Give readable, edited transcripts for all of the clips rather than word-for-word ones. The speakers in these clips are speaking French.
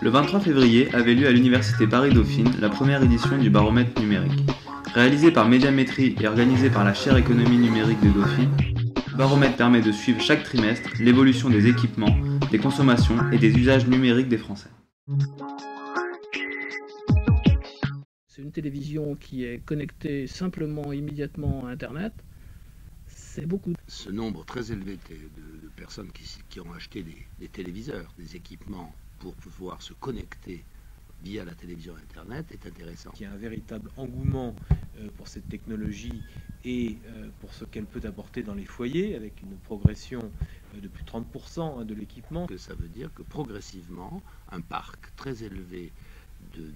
Le 23 février avait lieu à l'Université Paris-Dauphine la première édition du baromètre numérique. Réalisé par Médiamétrie et organisé par la chaire économie numérique de Dauphine, le baromètre permet de suivre chaque trimestre l'évolution des équipements, des consommations et des usages numériques des Français. C'est une télévision qui est connectée simplement, immédiatement à Internet. C'est beaucoup. Ce nombre très élevé de personnes qui ont acheté des téléviseurs, des équipements pour pouvoir se connecter via la télévision Internet est intéressant. Il y a un véritable engouement pour cette technologie et pour ce qu'elle peut apporter dans les foyers, avec une progression de plus de 30% de l'équipement. Ça veut dire que progressivement, un parc très élevé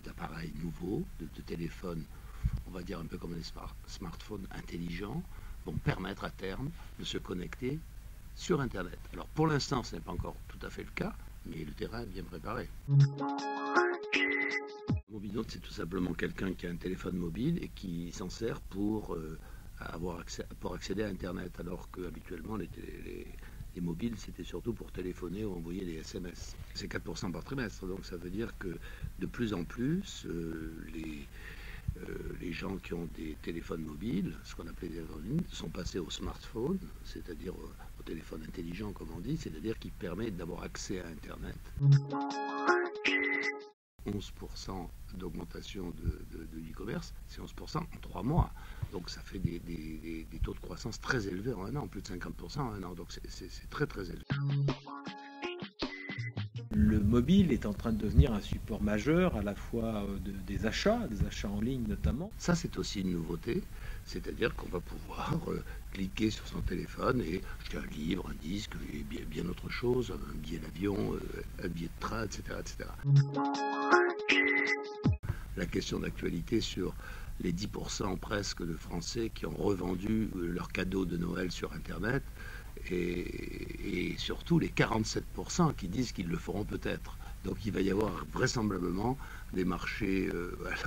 d'appareils nouveaux, de téléphones, on va dire un peu comme des smartphones intelligents, vont permettre à terme de se connecter sur Internet. Alors pour l'instant, ce n'est pas encore tout à fait le cas, mais le terrain est bien préparé. Un mobilote, c'est tout simplement quelqu'un qui a un téléphone mobile et qui s'en sert pour accéder à Internet, alors qu'habituellement les mobiles, c'était surtout pour téléphoner ou envoyer des SMS. C'est 4% par trimestre, donc ça veut dire que de plus en plus, les gens qui ont des téléphones mobiles, ce qu'on appelait des téléphones mobiles, sont passés au smartphone, c'est-à-dire au téléphone intelligent, comme on dit, c'est-à-dire qui permet d'avoir accès à Internet. 11% d'augmentation de e-commerce, c'est 11% en 3 mois. Donc ça fait des taux de croissance très élevés en un an, plus de 50% en un an. Donc c'est très très élevé. Le mobile est en train de devenir un support majeur à la fois des achats en ligne notamment. Ça c'est aussi une nouveauté, c'est-à-dire qu'on va pouvoir cliquer sur son téléphone et acheter un livre, un disque et bien autre chose, un billet d'avion, un billet de train, etc., etc. La question d'actualité sur les 10% presque de Français qui ont revendu leurs cadeaux de Noël sur Internet et surtout les 47% qui disent qu'ils le feront peut-être. Donc il va y avoir vraisemblablement des marchés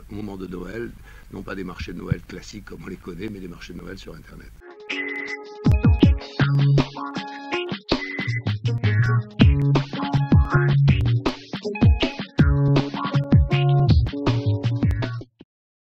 au moment de Noël, non pas des marchés de Noël classiques comme on les connaît, mais des marchés de Noël sur Internet.